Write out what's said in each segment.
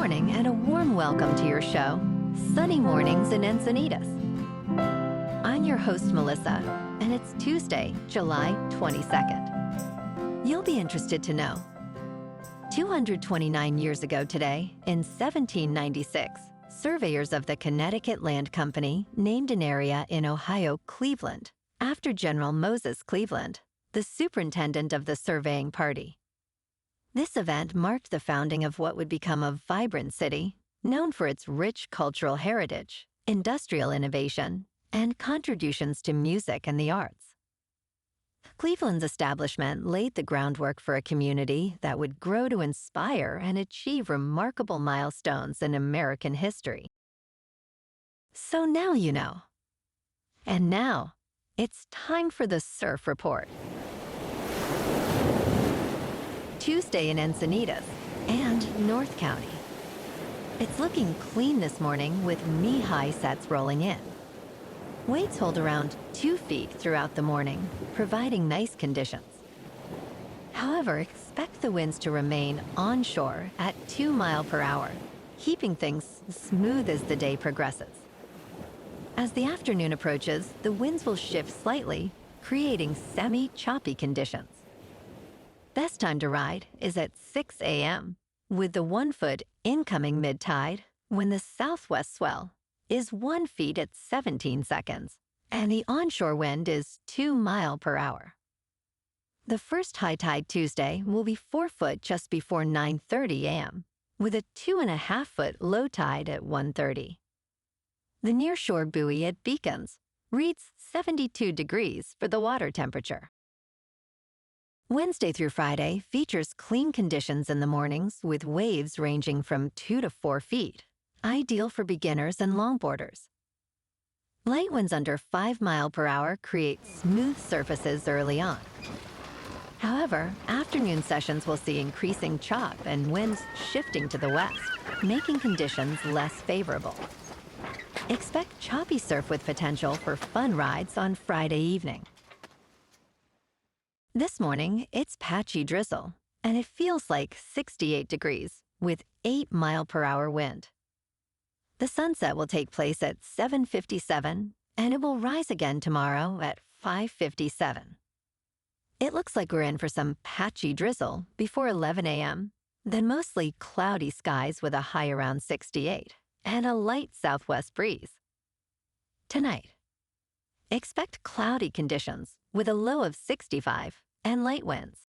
morning and a warm welcome to your show, Sunny Mornings in Encinitas. I'm your host, Melissa, and it's Tuesday, July 22nd. You'll be interested to know 229 years ago today, in 1796, surveyors of the Connecticut Land Company named an area in Ohio Cleveland after General Moses Cleveland, the superintendent of the surveying party. This event marked the founding of what would become a vibrant city, known for its rich cultural heritage, industrial innovation, and contributions to music and the arts. Cleveland's establishment laid the groundwork for a community that would grow to inspire and achieve remarkable milestones in American history. So now you know. And now, it's time for the Surf Report. Tuesday in Encinitas and North County. It's looking clean this morning with knee-high sets rolling in. Waves hold around 2 feet throughout the morning, providing nice conditions. However, expect the winds to remain onshore at 2 miles per hour, keeping things smooth as the day progresses. As the afternoon approaches, the winds will shift slightly, creating semi-choppy conditions. Best time to ride is at 6 a.m., with the 1 foot incoming mid-tide when the southwest swell is 1 foot at 17 seconds, and the onshore wind is 2 miles per hour. The first high tide Tuesday will be 4 foot just before 9:30 a.m., with a 2.5 foot low tide at 1:30. The nearshore buoy at Beacons reads 72 degrees for the water temperature. Wednesday through Friday features clean conditions in the mornings with waves ranging from 2 to 4 feet, ideal for beginners and longboarders. Light winds under 5 miles per hour create smooth surfaces early on. However, afternoon sessions will see increasing chop and winds shifting to the west, making conditions less favorable. Expect choppy surf with potential for fun rides on Friday evening. This morning, it's patchy drizzle, and it feels like 68 degrees with 8 miles per hour wind. The sunset will take place at 7:57, and it will rise again tomorrow at 5:57. It looks like we're in for some patchy drizzle before 11 a.m., then mostly cloudy skies with a high around 68 and a light southwest breeze. Tonight, expect cloudy conditions with a low of 65 and light winds.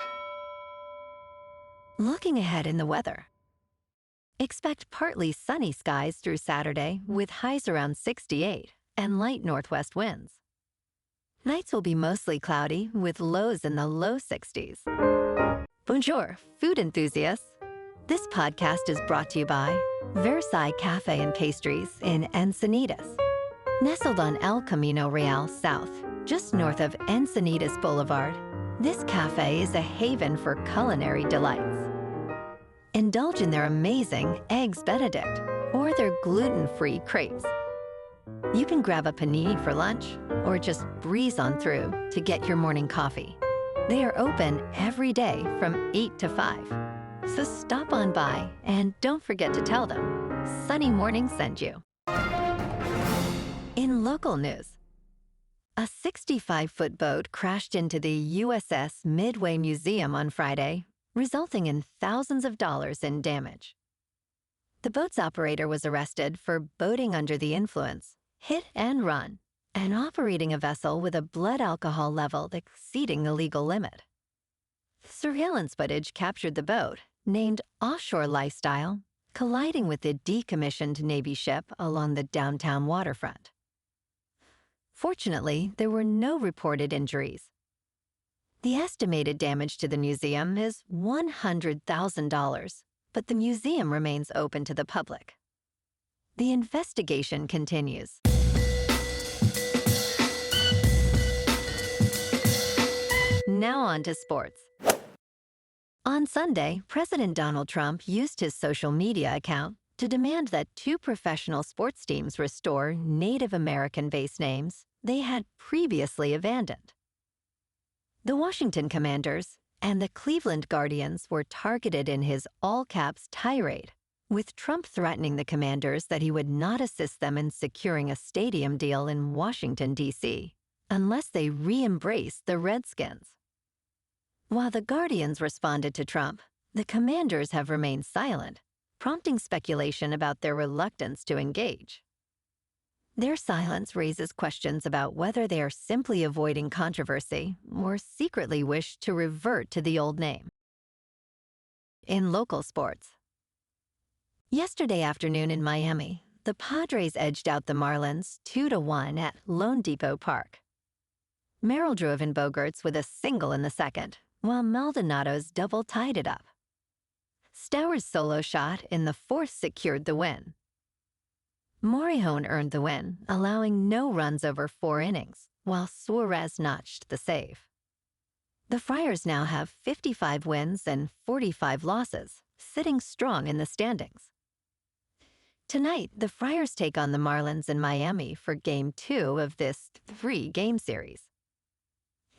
Looking ahead in the weather, expect partly sunny skies through Saturday with highs around 68 and light northwest winds. Nights will be mostly cloudy with lows in the low 60s. Bonjour, food enthusiasts. This podcast is brought to you by Versailles Cafe and Pastries in Encinitas. Nestled on El Camino Real South, just north of Encinitas Boulevard, this cafe is a haven for culinary delights. Indulge in their amazing Eggs Benedict or their gluten-free crepes. You can grab a panini for lunch or just breeze on through to get your morning coffee. They are open every day from 8 to 5. So stop on by and don't forget to tell them Sunny Morning sent you. In local news, a 65-foot boat crashed into the USS Midway Museum on Friday, resulting in thousands of dollars in damage. The boat's operator was arrested for boating under the influence, hit and run, and operating a vessel with a blood alcohol level exceeding the legal limit. Surveillance footage captured the boat, named Offshore Lifestyle, colliding with the decommissioned Navy ship along the downtown waterfront. Fortunately, there were no reported injuries. The estimated damage to the museum is $100,000, but the museum remains open to the public. The investigation continues. Now on to sports. On Sunday, President Donald Trump used his social media account to demand that 2 professional sports teams restore Native American base names they had previously abandoned. The Washington Commanders and the Cleveland Guardians were targeted in his all-caps tirade, with Trump threatening the Commanders that he would not assist them in securing a stadium deal in Washington, D.C., unless they re-embrace the Redskins. While the Guardians responded to Trump, the Commanders have remained silent, prompting speculation about their reluctance to engage. Their silence raises questions about whether they are simply avoiding controversy or secretly wish to revert to the old name. In local sports. Yesterday afternoon in Miami, the Padres edged out the Marlins 2-1 at loanDepot Park. Merrill drove in Bogaerts with a single in the second, while Maldonado's double tied it up. Stauer's solo shot in the fourth secured the win. Morejon earned the win, allowing no runs over 4 innings, while Suarez notched the save. The Friars now have 55 wins and 45 losses, sitting strong in the standings. Tonight, the Friars take on the Marlins in Miami for Game 2 of this 3-game series.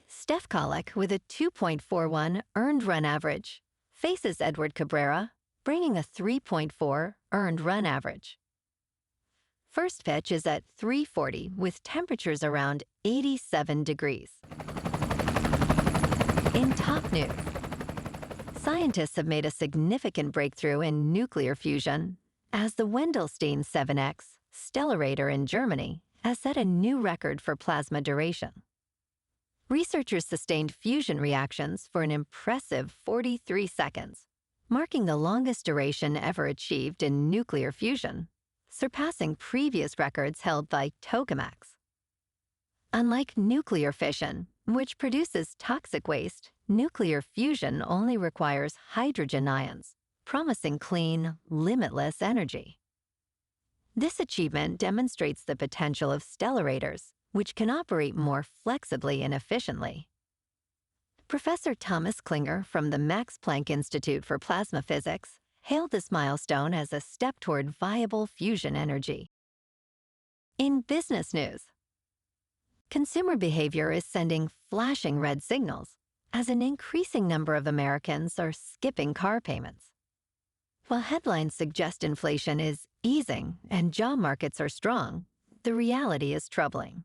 Stephen Kolek, with a 2.41 earned run average, faces Edward Cabrera, bringing a 3.4 earned run average. First pitch is at 3:40 with temperatures around 87 degrees. In top news, scientists have made a significant breakthrough in nuclear fusion as the Wendelstein 7X stellarator in Germany has set a new record for plasma duration. Researchers sustained fusion reactions for an impressive 43 seconds, marking the longest duration ever achieved in nuclear fusion, surpassing previous records held by tokamaks. Unlike nuclear fission, which produces toxic waste, nuclear fusion only requires hydrogen ions, promising clean, limitless energy. This achievement demonstrates the potential of stellarators, which can operate more flexibly and efficiently. Professor Thomas Klinger from the Max Planck Institute for Plasma Physics hailed this milestone as a step toward viable fusion energy. In business news, consumer behavior is sending flashing red signals as an increasing number of Americans are skipping car payments. While headlines suggest inflation is easing and job markets are strong, the reality is troubling.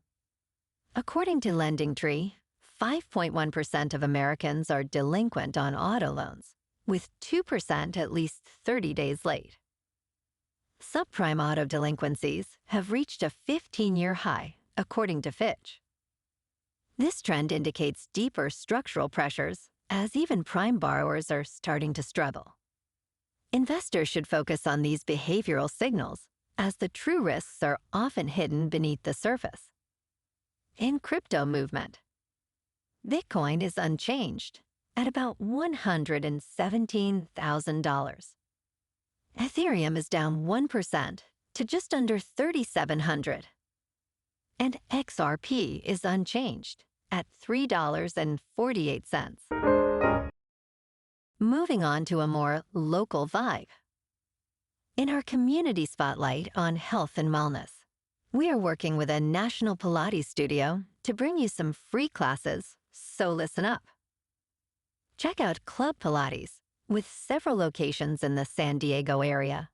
According to LendingTree, 5.1% of Americans are delinquent on auto loans, with 2% at least 30 days late. Subprime auto delinquencies have reached a 15-year high, according to Fitch. This trend indicates deeper structural pressures, as even prime borrowers are starting to struggle. Investors should focus on these behavioral signals, as the true risks are often hidden beneath the surface. In crypto movement, Bitcoin is unchanged at about $117,000. Ethereum is down 1% to just under $3,700. And XRP is unchanged at $3.48. Moving on to a more local vibe. In our community spotlight on health and wellness, we are working with a national Pilates studio to bring you some free classes, so listen up. Check out Club Pilates, with several locations in the San Diego area.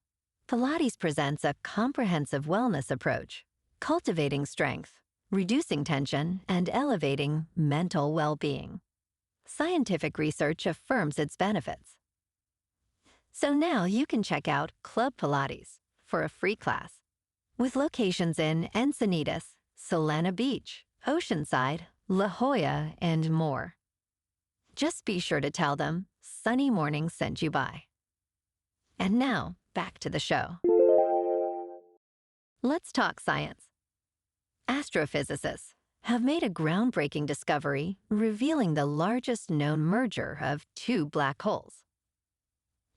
Pilates presents a comprehensive wellness approach, cultivating strength, reducing tension, and elevating mental well-being. Scientific research affirms its benefits. So now you can check out Club Pilates for a free class, with locations in Encinitas, Solana Beach, Oceanside, La Jolla, and more. Just be sure to tell them Sunny Morning sent you by. And now, back to the show. Let's talk science. Astrophysicists have made a groundbreaking discovery revealing the largest known merger of 2 black holes.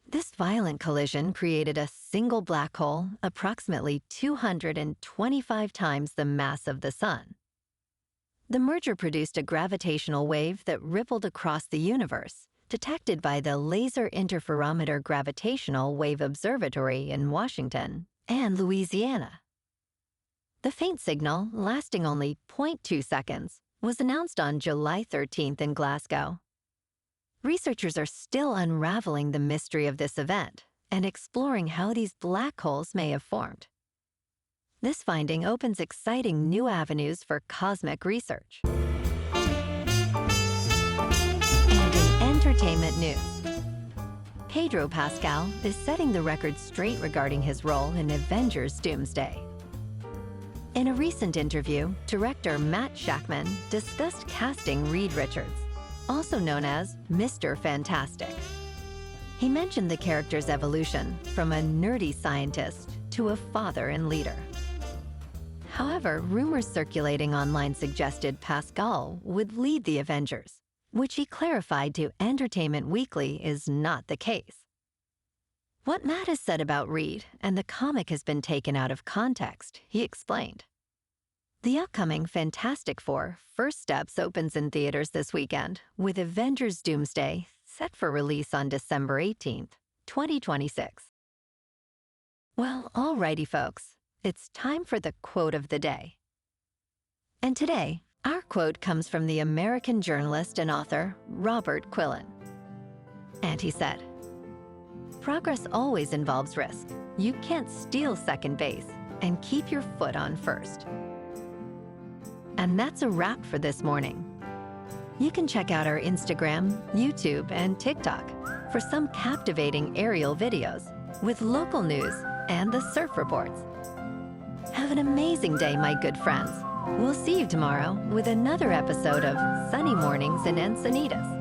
This violent collision created a single black hole approximately 225 times the mass of the Sun. The merger produced a gravitational wave that rippled across the universe, detected by the Laser Interferometer Gravitational Wave Observatory in Washington and Louisiana. The faint signal, lasting only 0.2 seconds, was announced on July 13th in Glasgow. Researchers are still unraveling the mystery of this event and exploring how these black holes may have formed. This finding opens exciting new avenues for cosmic research. And in entertainment news, Pedro Pascal is setting the record straight regarding his role in Avengers Doomsday. In a recent interview, director Matt Shakman discussed casting Reed Richards, also known as Mr. Fantastic. He mentioned the character's evolution from a nerdy scientist to a father and leader. However, rumors circulating online suggested Pascal would lead the Avengers, which he clarified to Entertainment Weekly is not the case. What Matt has said about Reed and the comic has been taken out of context, he explained. The upcoming Fantastic Four First Steps opens in theaters this weekend, with Avengers Doomsday set for release on December 18th, 2026. Well, alrighty folks, it's time for the quote of the day. And today, our quote comes from the American journalist and author Robert Quillen. And he said, "Progress always involves risk. You can't steal second base and keep your foot on first." And that's a wrap for this morning. You can check out our Instagram, YouTube, and TikTok for some captivating aerial videos with local news and the surf reports. Have an amazing day, my good friends. We'll see you tomorrow with another episode of Sunny Mornings in Encinitas.